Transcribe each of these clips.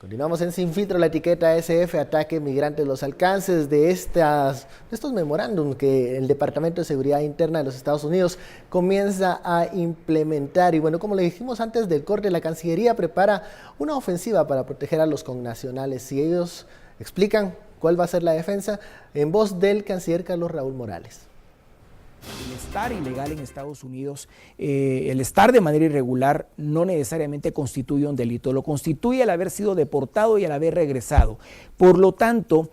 Continuamos en Sin Filtro, la etiqueta SF, ataque migrantes, los alcances de estos memorándum que el Departamento de Seguridad Interna de los Estados Unidos comienza a implementar. Y bueno, como le dijimos antes del corte, la Cancillería prepara una ofensiva para proteger a los connacionales. Y ellos explican cuál va a ser la defensa en voz del canciller Carlos Raúl Morales. El estar ilegal en Estados Unidos, el estar de manera irregular no necesariamente constituye un delito, lo constituye al haber sido deportado y al haber regresado. Por lo tanto,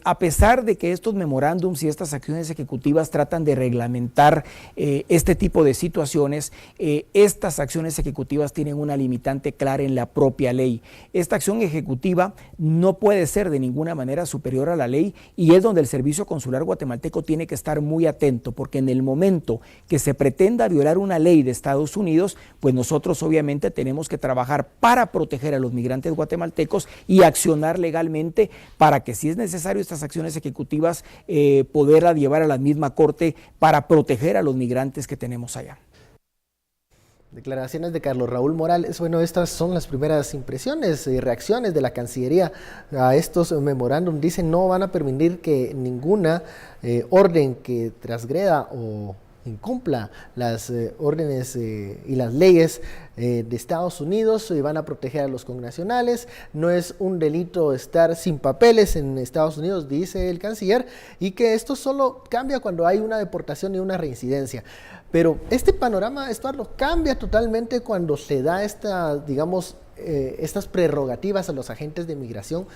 a pesar de que estos memorándums y estas acciones ejecutivas tratan de reglamentar este tipo de situaciones, estas acciones ejecutivas tienen una limitante clara en la propia ley. Esta acción ejecutiva no puede ser de ninguna manera superior a la ley y es donde el Servicio Consular Guatemalteco tiene que estar muy atento, porque en el momento que se pretenda violar una ley de Estados Unidos, pues nosotros obviamente tenemos que trabajar para proteger a los migrantes guatemaltecos y accionar legalmente para que, si es necesario, estas acciones ejecutivas poderlas llevar a la misma corte para proteger a los migrantes que tenemos allá. Declaraciones de Carlos Raúl Morales. Bueno, estas son las primeras impresiones y reacciones de la Cancillería a estos memorándum. Dicen no van a permitir que ninguna orden que transgreda o incumpla las órdenes y las leyes de Estados Unidos, y van a proteger a los connacionales. No es un delito estar sin papeles en Estados Unidos, dice el canciller, y que esto solo cambia cuando hay una deportación y una reincidencia. Pero este panorama, Estuardo, cambia totalmente cuando se da estas prerrogativas a los agentes de migración.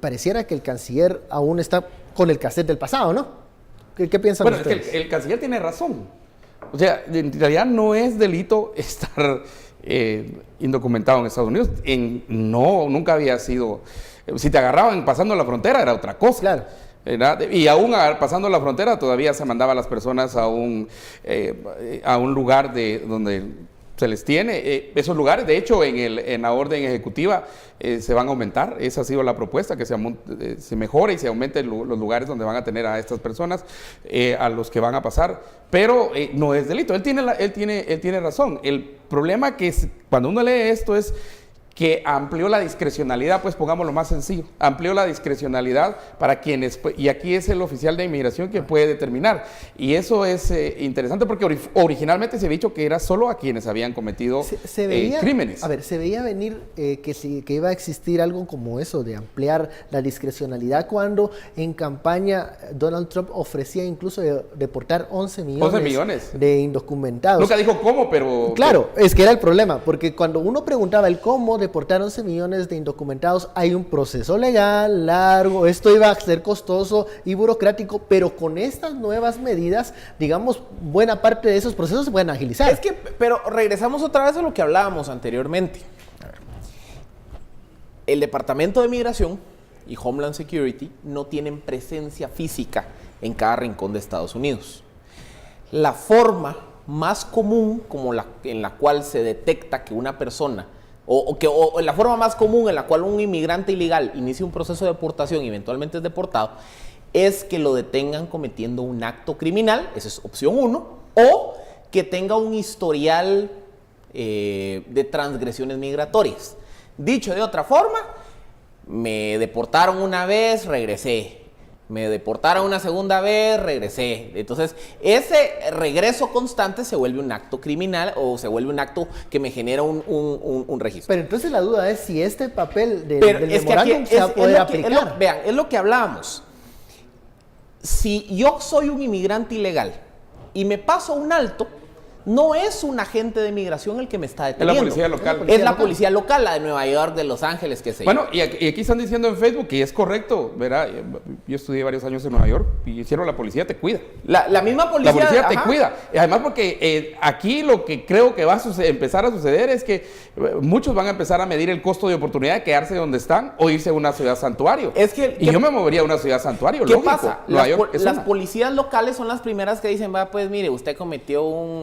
Pareciera que el canciller aún está con el cassette del pasado, ¿no? ¿Qué piensan ustedes? Bueno, es que el canciller tiene razón. O sea, en realidad no es delito estar indocumentado en Estados Unidos. Nunca había sido. Si te agarraban pasando la frontera era otra cosa. Claro. Y aún pasando la frontera todavía se mandaba a las personas a un lugar donde se les tiene. Esos lugares, de hecho, en la orden ejecutiva se van a aumentar. Esa ha sido la propuesta, que se mejore y se aumenten los lugares donde van a tener a estas personas, a los que van a pasar. Pero no es delito. Él tiene razón. El problema que cuando uno lee esto es que amplió la discrecionalidad, pues pongámoslo más sencillo, amplió la discrecionalidad para quienes, y aquí es el oficial de inmigración que puede determinar, y eso es interesante porque originalmente se había dicho que era solo a quienes habían cometido crímenes. A ver, se veía venir que iba a existir algo como eso, de ampliar la discrecionalidad, cuando en campaña Donald Trump ofrecía incluso deportar 11 millones de indocumentados. Nunca dijo cómo, pero... Claro, es que era el problema, porque cuando uno preguntaba el cómo deportar 11 millones de indocumentados, hay un proceso legal largo, esto iba a ser costoso y burocrático, pero con estas nuevas medidas, digamos, buena parte de esos procesos se pueden agilizar. Pero regresamos otra vez a lo que hablábamos anteriormente. El Departamento de Migración y Homeland Security no tienen presencia física en cada rincón de Estados Unidos. La forma más común en la cual se detecta que una persona o la forma más común en la cual un inmigrante ilegal inicia un proceso de deportación y eventualmente es deportado, es que lo detengan cometiendo un acto criminal, esa es opción 1, o que tenga un historial de transgresiones migratorias. Dicho de otra forma, me deportaron una vez, regresé. Me deportaron una segunda vez, regresé. Entonces, ese regreso constante se vuelve un acto criminal o se vuelve un acto que me genera un registro. Pero entonces la duda es si este papel del memorándum se va a poder aplicar. Vean, es lo que hablábamos. Si yo soy un inmigrante ilegal y me paso un alto, no es un agente de migración el que me está deteniendo. Es la policía local. Es la policía local, la de Nueva York, de Los Ángeles, qué sé yo. Bueno, y aquí están diciendo en Facebook que es correcto, ¿verdad? Yo estudié varios años en Nueva York y hicieron la policía te cuida. La misma policía. La policía te cuida. Y además porque aquí lo que creo que va a empezar a suceder es que muchos van a empezar a medir el costo de oportunidad de quedarse donde están o irse a una ciudad santuario. Y yo me movería a una ciudad santuario, ¿qué lógico. pasa? Las policías locales son las primeras que dicen, va, pues mire, usted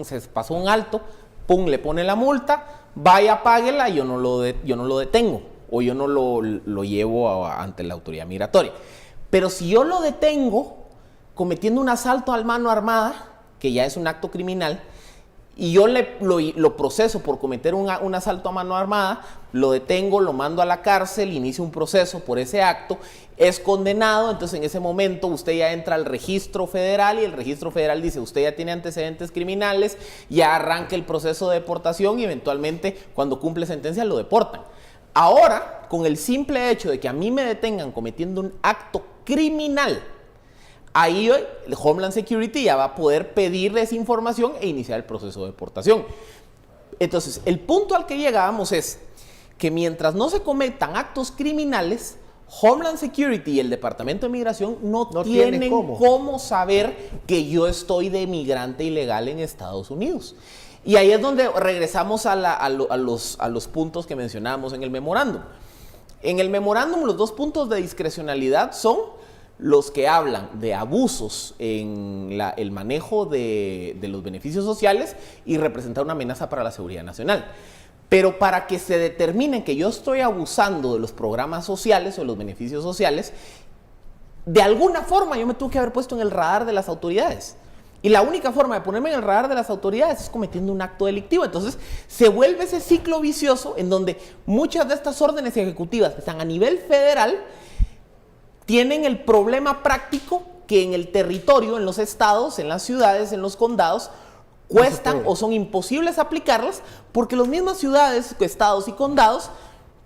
se pasó un alto, pum, le pone la multa, vaya, páguela, yo no lo detengo o yo no lo llevo ante la autoridad migratoria. Pero si yo lo detengo cometiendo un asalto a mano armada, que ya es un acto criminal, y yo lo proceso por cometer un asalto a mano armada, lo detengo, lo mando a la cárcel, inicio un proceso por ese acto, es condenado, entonces en ese momento usted ya entra al registro federal y el registro federal dice, usted ya tiene antecedentes criminales, ya arranca el proceso de deportación y eventualmente cuando cumple sentencia lo deportan. Ahora, con el simple hecho de que a mí me detengan cometiendo un acto criminal, ahí el Homeland Security ya va a poder pedirles información e iniciar el proceso de deportación. Entonces, el punto al que llegábamos es que mientras no se cometan actos criminales, Homeland Security y el Departamento de Migración no tienen cómo saber que yo estoy de migrante ilegal en Estados Unidos. Y ahí es donde regresamos a los puntos que mencionábamos en el memorándum. En el memorándum, los 2 puntos de discrecionalidad son los que hablan de abusos en el manejo de los beneficios sociales y representar una amenaza para la seguridad nacional. Pero para que se determine que yo estoy abusando de los programas sociales o de los beneficios sociales, de alguna forma yo me tuve que haber puesto en el radar de las autoridades. Y la única forma de ponerme en el radar de las autoridades es cometiendo un acto delictivo. Entonces se vuelve ese ciclo vicioso en donde muchas de estas órdenes ejecutivas que están a nivel federal tienen el problema práctico que en el territorio, en los estados, en las ciudades, en los condados, cuestan o son imposibles aplicarlas porque las mismas ciudades, estados y condados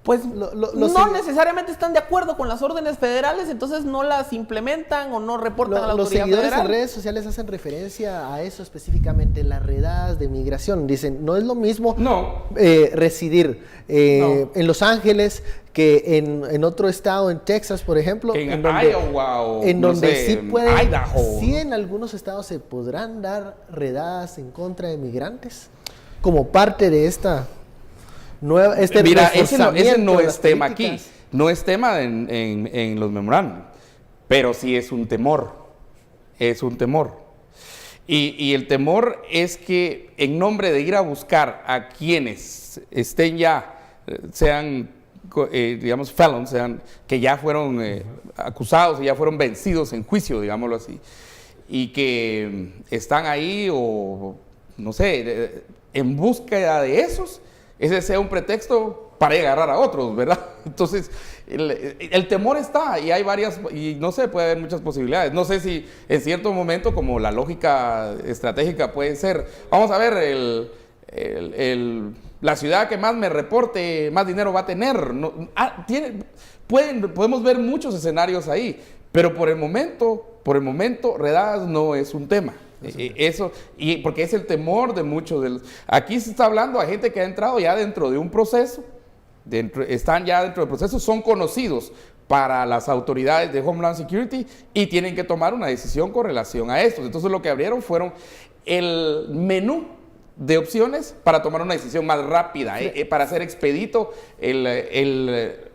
pues no necesariamente están de acuerdo con las órdenes federales, entonces no las implementan o no reportan a la autoridad federal. Los seguidores en redes sociales hacen referencia a eso específicamente, las redadas de migración. Dicen, no es lo mismo residir en Los Ángeles que en otro estado, en Texas, por ejemplo, en donde, Iowa o en donde sé, sí pueden, Idaho. sí en algunos estados se podrán dar redadas en contra de migrantes como parte de esta nueva, mira, ese no es tema aquí, no es tema en los memorándum, pero sí es un temor, y el temor es que en nombre de ir a buscar a quienes estén ya, sean digamos felons, que ya fueron acusados y ya fueron vencidos en juicio, digámoslo así, y que están ahí o no sé, en búsqueda de esos, ese sea un pretexto para agarrar a otros, ¿verdad? Entonces, el temor está y hay varias, y no sé, puede haber muchas posibilidades. No sé si en cierto momento, como la lógica estratégica puede ser, vamos a ver, la ciudad que más me reporte, más dinero va a tener. Podemos ver muchos escenarios ahí, pero por el momento, redadas no es un tema. Eso, y porque es el temor de muchos de los... Aquí se está hablando a gente que ha entrado ya dentro de un proceso, están ya dentro del proceso, son conocidos para las autoridades de Homeland Security y tienen que tomar una decisión con relación a esto. Entonces lo que abrieron fueron el menú de opciones para tomar una decisión más rápida, para hacer expedito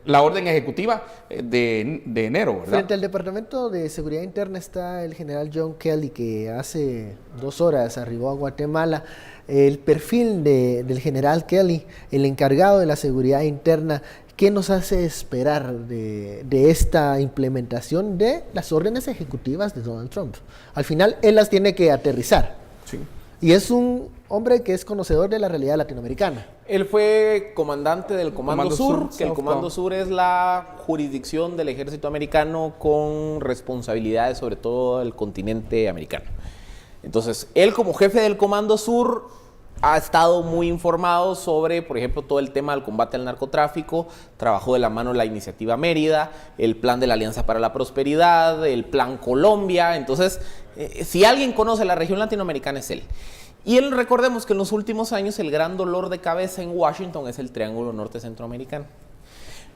la orden ejecutiva de enero, ¿verdad? Frente al Departamento de Seguridad Interna está el general John Kelly, que hace 2 horas arribó a Guatemala. El perfil del general Kelly, el encargado de la seguridad interna, ¿qué nos hace esperar de esta implementación de las órdenes ejecutivas de Donald Trump? Al final, él las tiene que aterrizar. Sí. Y es un hombre que es conocedor de la realidad latinoamericana. Él fue comandante del Comando Sur, que el Comando Sur es la jurisdicción del ejército americano con responsabilidades sobre todo del continente americano. Entonces, él como jefe del Comando Sur ha estado muy informado sobre, por ejemplo, todo el tema del combate al narcotráfico, trabajó de la mano la Iniciativa Mérida, el plan de la Alianza para la Prosperidad, el plan Colombia. Entonces, si alguien conoce la región latinoamericana es él. Y recordemos que en los últimos años el gran dolor de cabeza en Washington es el Triángulo Norte Centroamericano.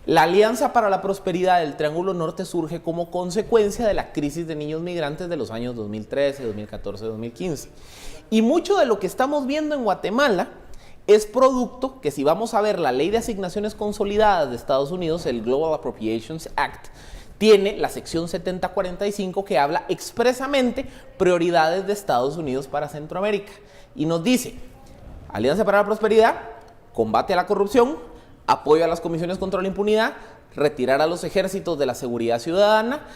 La Alianza para la Prosperidad del Triángulo Norte surge como consecuencia de la crisis de niños migrantes de los años 2013, 2014, 2015. Y mucho de lo que estamos viendo en Guatemala es producto que, si vamos a ver la Ley de Asignaciones Consolidadas de Estados Unidos, el Global Appropriations Act, tiene la sección 7045 que habla expresamente prioridades de Estados Unidos para Centroamérica. Y nos dice, Alianza para la Prosperidad, combate a la corrupción, apoyo a las comisiones contra la impunidad, retirar a los ejércitos de la seguridad ciudadana,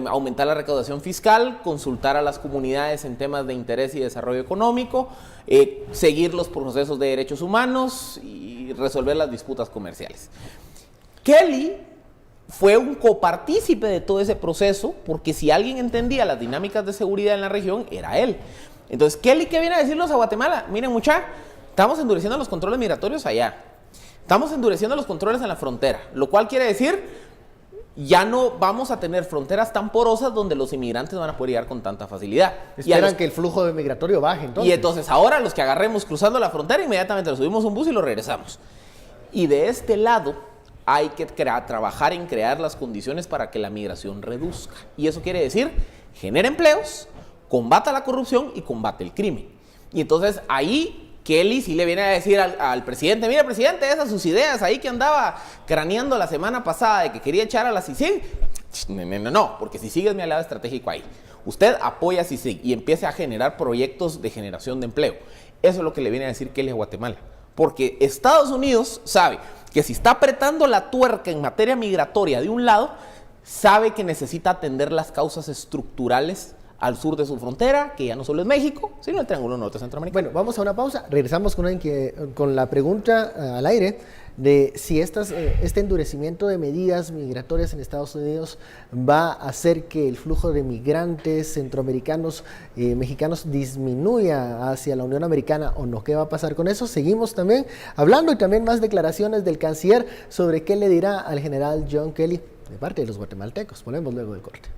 aumentar la recaudación fiscal, consultar a las comunidades en temas de interés y desarrollo económico, seguir los procesos de derechos humanos y resolver las disputas comerciales. Kelly fue un copartícipe de todo ese proceso, porque si alguien entendía las dinámicas de seguridad en la región, era él. Entonces, Kelly, ¿qué viene a decirnos a Guatemala? Miren, mucha, estamos endureciendo los controles migratorios allá. Estamos endureciendo los controles en la frontera, lo cual quiere decir, ya no vamos a tener fronteras tan porosas donde los inmigrantes van a poder llegar con tanta facilidad. Esperan que el flujo migratorio baje, entonces. Y entonces ahora los que agarremos cruzando la frontera, inmediatamente los subimos a un bus y los regresamos. Y de este lado hay que trabajar en crear las condiciones para que la migración reduzca. Y eso quiere decir, genera empleos, combata la corrupción y combate el crimen. Y entonces ahí Kelly sí le viene a decir al presidente, mira, presidente, esas sus ideas ahí que andaba craneando la semana pasada de que quería echar a la CICIG, no, porque CICIG es mi aliado estratégico ahí. Usted apoya a CICIG y empiece a generar proyectos de generación de empleo. Eso es lo que le viene a decir Kelly a Guatemala. Porque Estados Unidos sabe que si está apretando la tuerca en materia migratoria de un lado, sabe que necesita atender las causas estructurales al sur de su frontera, que ya no solo es México, sino el Triángulo Norte Centroamericano. Bueno, vamos a una pausa, regresamos con la pregunta al aire de si este endurecimiento de medidas migratorias en Estados Unidos va a hacer que el flujo de migrantes centroamericanos, mexicanos disminuya hacia la Unión Americana o no. ¿Qué va a pasar con eso? Seguimos también hablando y también más declaraciones del canciller sobre qué le dirá al general John Kelly de parte de los guatemaltecos. Volvemos luego del corte.